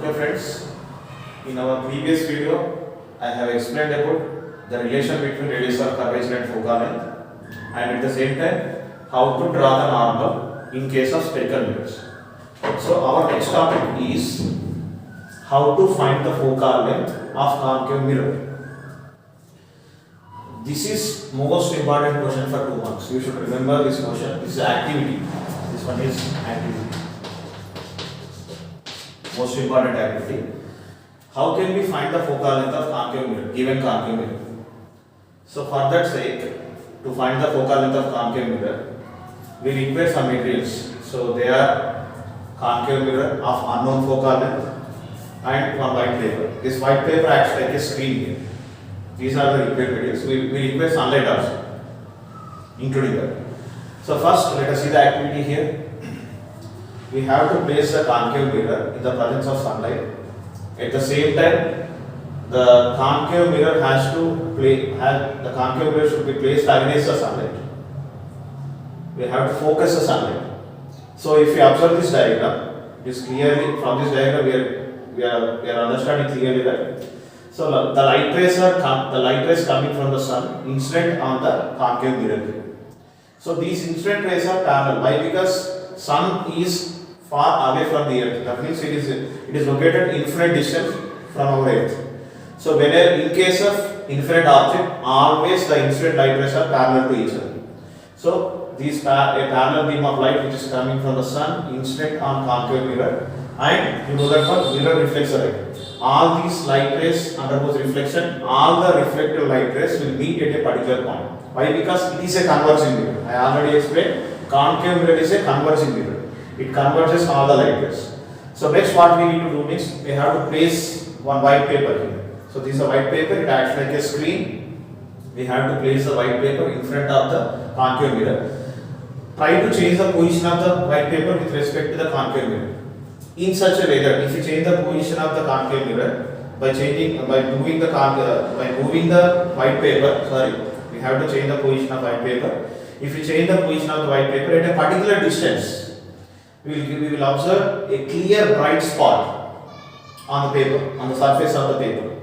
Okay friends, in our previous video I have explained about the relation between radius of curvature and focal length, and at the same time how to draw the normal in case of spherical mirrors. So our next topic is how to find the focal length of concave mirror. This is most important question for 2 marks. You should remember this question. This is activity. This one is activity. Most important activity. How can we find the focal length of concave mirror, given concave mirror? So for that sake, to find the focal length of concave mirror, we require some materials. So they are concave mirror of unknown focal length and one white paper. This white paper acts like a screen here. These are the required materials. We require sunlight also, including that. So first, let us see the activity here. We have to place the concave mirror in the presence of sunlight. At the same time, the concave mirror the concave mirror should be placed against the sunlight. We have to focus the sunlight. So if you observe this diagram, it is clearly from this diagram we are understanding clearly that. So the light rays coming from the sun incident on the concave mirror. So these incident rays are parallel. Why? Because sun is far away from the earth. That means it is located infinite distance from our earth. So whenever in case of infinite object, always the incident light rays are parallel to each other. So a parallel beam of light which is coming from the sun incident on concave mirror, and you know that for mirror reflects light. All these light rays undergoes reflection. All the reflected light rays will meet at a particular point. Why? Because it is a converging mirror. I already explained. Concave mirror is a converging mirror. It converges all the light rays. So next what we need to do is we have to place one white paper here. So this is a white paper. It acts like a screen. We have to place the white paper in front of the concave mirror. Try to change the position of the white paper with respect to the concave mirror in such a way that if you change the position of the concave mirror by moving the white paper, we have to change the position of white paper. If you change the position of the white paper at a particular distance, we will observe a clear bright spot on the paper, on the surface of the paper.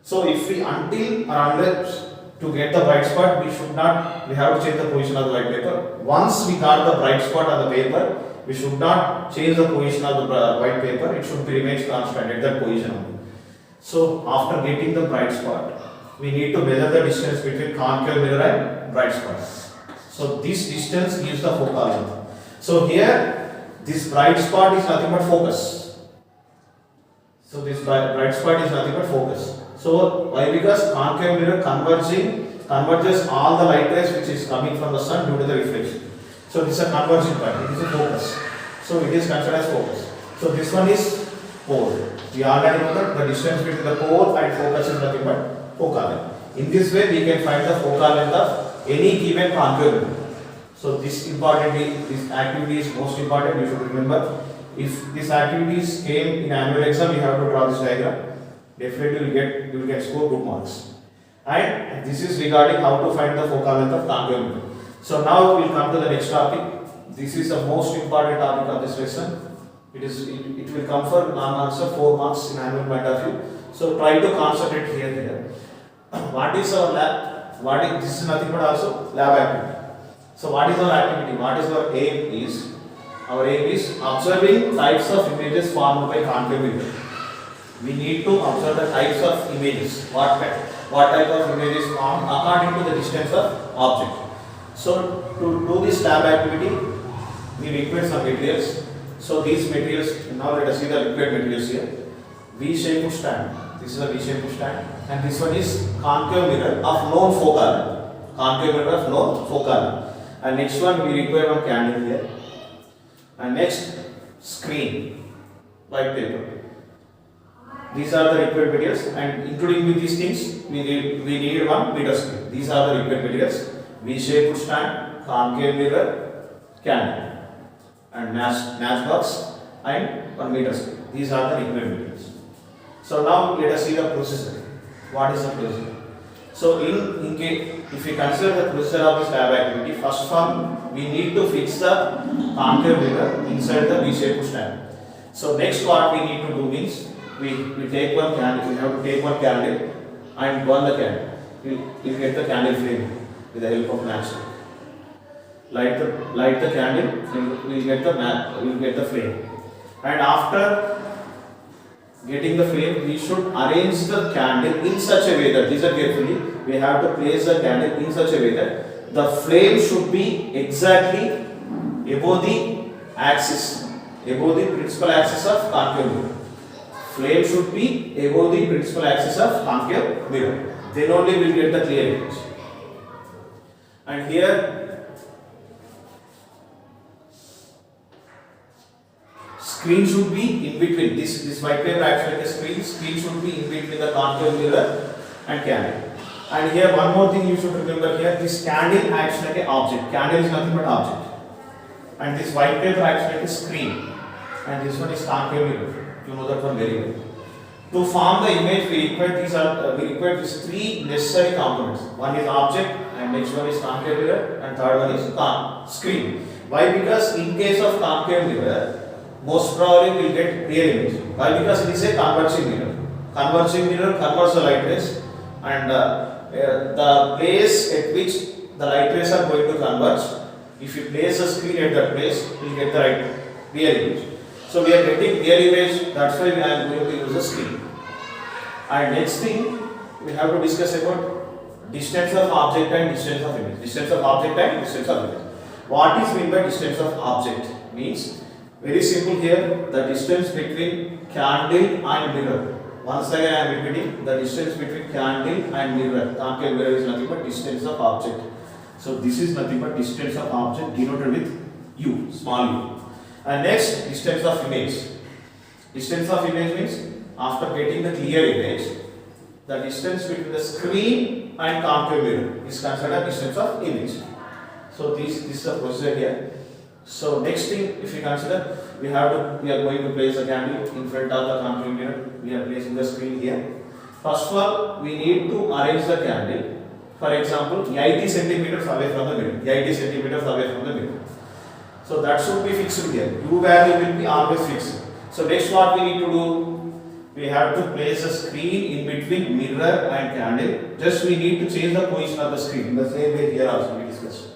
So if we unless to get the bright spot, we have to change the position of the white paper. Once we got the bright spot on the paper, we should not change the position of the white paper. It should remain constant at that position only. So after getting the bright spot, we need to measure the distance between concave mirror and bright spot. So this distance gives the focal length. So here, this bright spot is nothing but focus. So this bright spot is nothing but focus. So why? Because concave mirror converges all the light rays which is coming from the sun due to the reflection. So this is a converging point. It is a focus. So it is considered as focus. So this one is pole. We already know that the distance between the pole and focus is nothing but focal length. In this way, we can find the focal length of any given concave mirror. So this activity is most important. You should remember. If these activities came in annual exam, you have to draw this diagram. Definitely you will get score good marks. And this is regarding how to find the focal length of concave mirror. So now we will come to the next topic. This is the most important topic of this lesson. It will come for non-answer 4 marks in annual point of view. So try to concentrate here. What is our lab? This is nothing but also lab activity. So what is our activity? What is our aim is? Our aim is observing types of images formed by concave mirror. We need to observe the types of images. What type of images formed according to the distance of object. So to do this lab activity, we require some materials. So these materials, now let us see the required materials here. V-shaped stand. This is a V-shaped stand, and this one is concave mirror of known focal length. Concave mirror of known focal length. And next one we require one candle here. And next, screen, white paper. These are the required materials, and including with these things, we need one meter scale. These are the required materials. V-shaped stand, concave mirror, candle, and matchbox, and 1 meter scale. These are the required materials. So now let us see the procedure. What is the procedure? So if we consider the procedure of this lab activity, first of all we need to fix the concave mirror inside the V-shaped stand. So next what we need to do means we take one candle. We have to take one candle and burn the candle. We'll get the candle flame with the help of match. Light the candle. We'll get the flame. And after getting the flame, we should arrange the candle in such a way that, listen carefully, we have to place the candle in such a way that the flame should be exactly above the axis, above the principal axis of concave mirror. Flame should be above the principal axis of concave mirror. Then only we will get the clear image. And here screen should be in between. This white paper acts like a screen. Screen should be in between the concave mirror and candle. And here one more thing you should remember here. This candle acts like an object. Candle is nothing but object. And this white paper acts like a screen. And this one is concave mirror. You know that one very well. To form the image, we require these three necessary components. One is object, and next one is concave mirror, and third one is screen. Why? Because in case of concave mirror, most probably we'll get real image. Why? Because it is a converging mirror. Converging mirror converts the light rays, and the place at which the light rays are going to converge, if you place a screen at that place, you will get the real image. So we are getting real image, that's why we are going to use a screen. And next thing, we have to discuss about distance of object and distance of image. Distance of object and distance of image. What is meant by distance of object? Means, very simple here, the distance between candle and mirror. Once again I am repeating, the distance between candle and mirror. Concave mirror is nothing but distance of object. So this is nothing but distance of object denoted with u, small u. And next, distance of image. Distance of image means after getting the clear image, the distance between the screen and concave mirror is considered distance of image. So this is the procedure here. So next thing, if you consider, we are going to place a candle in front of the concave mirror. We are placing the screen here. First of all, we need to arrange the candle. For example, 80 centimeters away from the mirror. 80 centimeters away from the mirror. So that should be fixed here. U value will be always fixed. So next what we need to do, we have to place a screen in between mirror and candle. Just we need to change the position of the screen. In the same way here also we discussed.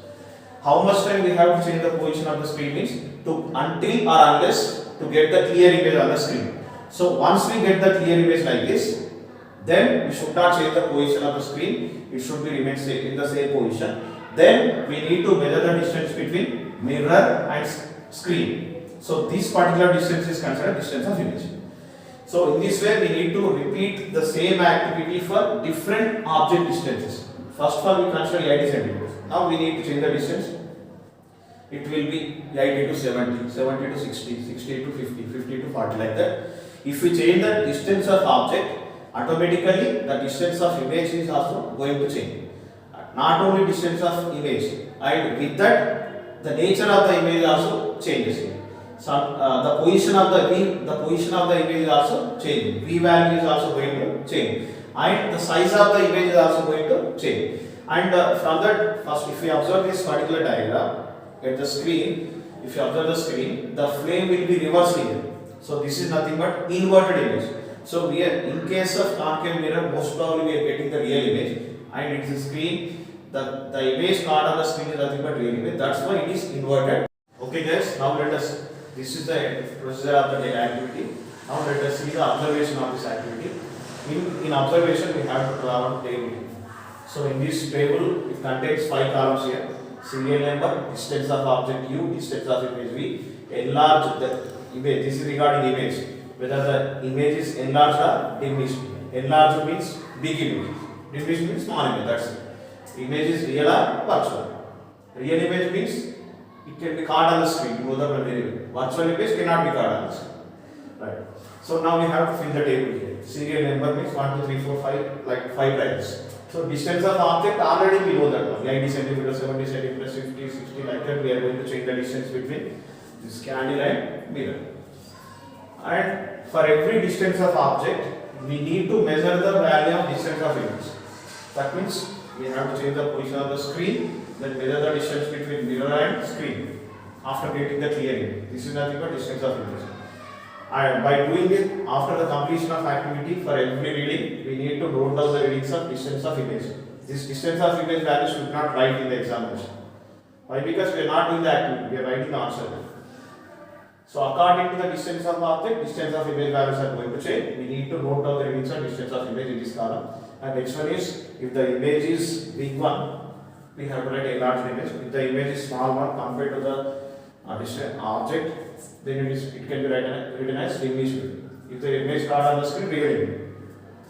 How much time we have to change the position of the screen means until or unless to get the clear image on the screen. So once we get the clear image like this, then we should not change the position of the screen. It should be remain in the same position. Then we need to measure the distance between mirror and screen. So this particular distance is considered distance of image. So in this way we need to repeat the same activity for different object distances. First of all we consider 80 centimeters. Now we need to change the distance. It will be 80 to 70, 70 to 60, 60 to 50, 50 to 40 like that. If we change the distance of object, automatically the distance of image is also going to change. Not only distance of image, and with that the nature of the image also changes. The position of the image is also changing. V value is also going to change, and the size of the image is also going to change. And from that, first, if we observe this particular diagram at the screen, if you observe the screen, the flame will be reversed here. So this is nothing but inverted image. So we are, in case of concave mirror, most probably we are getting the real image, and it is screen. The image card on the screen is nothing but real image. That's why it is inverted. Okay, guys. Now let us. This is the procedure of the activity. Now let us see the observation of this activity. In observation, we have to draw a table. So in this table, it contains 5 columns here. Serial number, distance of object u, distance of image v. Enlarge the image. This is regarding image. Whether the image is enlarged or diminished. Enlarged means big image. Diminished means small image. That's it. Image is real or virtual. Real image means it can be caught on the screen. Both are very well. Virtual image cannot be caught on the screen. Right. So now we have to fill the table here. Serial number means 1, 2, 3, 4, 5, like 5 times. So distance of object already below that one. 90 centimeters, 70 centimeters, 50, 60, like that. We are going to change the distance between this candle and mirror. And for every distance of object, we need to measure the value of distance of image. That means we have to change the position of the screen, then measure the distance between mirror and screen after getting the clear image. This is nothing but distance of image. And by doing it, after the completion of activity for every reading, we need to note down the readings of distance of image. This distance of image value should not write in the examination. Why? Because we are not doing the activity, we are writing the answer. So according to the distance of object, distance of image values are going to change. We need to note down the readings of distance of image in this column. And next one is, if the image is big one, we have to write a large image. If the image is small one compared to the distant object, then it can be written as image. If the image card on the screen, real image.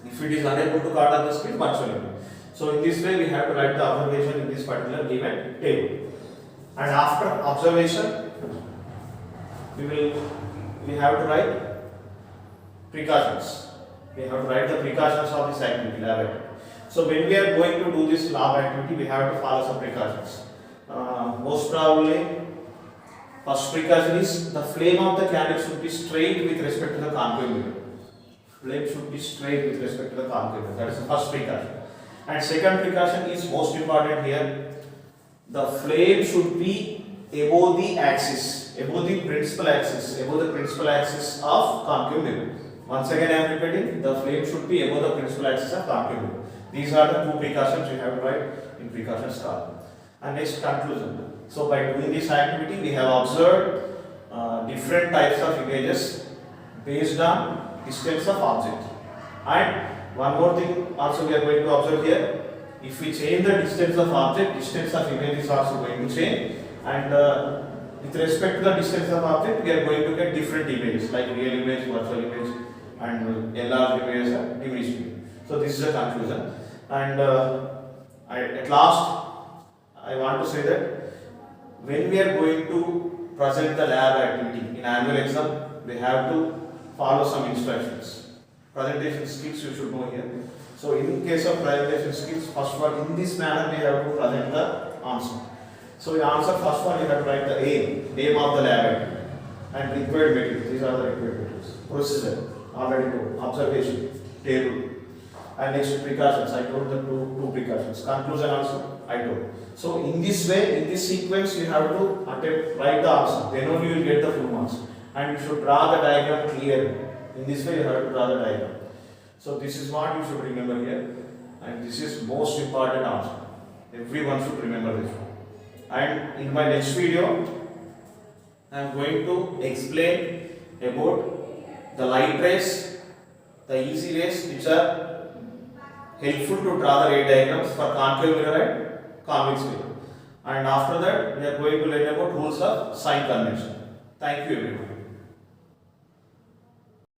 If it is unable to card on the screen, virtual image. So in this way, we have to write the observation in this particular given table. And after observation, we have to write precautions. We have to write the precautions of this activity, lab activity. So when we are going to do this lab activity, we have to follow some precautions. Most probably, first precaution is the flame of the candle should be straight with respect to the concave mirror. Flame should be straight with respect to the concave mirror. That is the first precaution. And second precaution is most important here. The flame should be above the axis, above the principal axis of concave mirror. Once again I am repeating, the flame should be above the principal axis of concave mirror. These are the two precautions you have to write in precautions column. And next, conclusion. So by doing this activity, we have observed different types of images based on distance of object. And one more thing also we are going to observe here. If we change the distance of object, distance of image is also going to change. And with respect to the distance of object, we are going to get different images like real image, virtual image, and enlarged image and diminished image. So this is a conclusion. And at last, I want to say that when we are going to present the lab activity in annual exam, we have to follow some instructions. Presentation skills you should know here. So in case of presentation skills, first of all, in this manner we have to present the answer. So the answer, first one you have to write the name of the lab activity and required materials. These are the required materials. Procedure, already told. Observation, table. And next, precautions. I told the two precautions. Conclusion also I told. So in this way, in this sequence, you have to write the answer. Then only you will get the full marks. And you should draw the diagram clearly. In this way, you have to draw the diagram. So this is what you should remember here. And this is most important answer. Everyone should remember this one. And in my next video, I am going to explain about the light rays, the easy rays which are helpful to draw the ray diagrams for concave mirror and convex mirror. And after that, we are going to learn about rules of sign convention. Thank you everyone.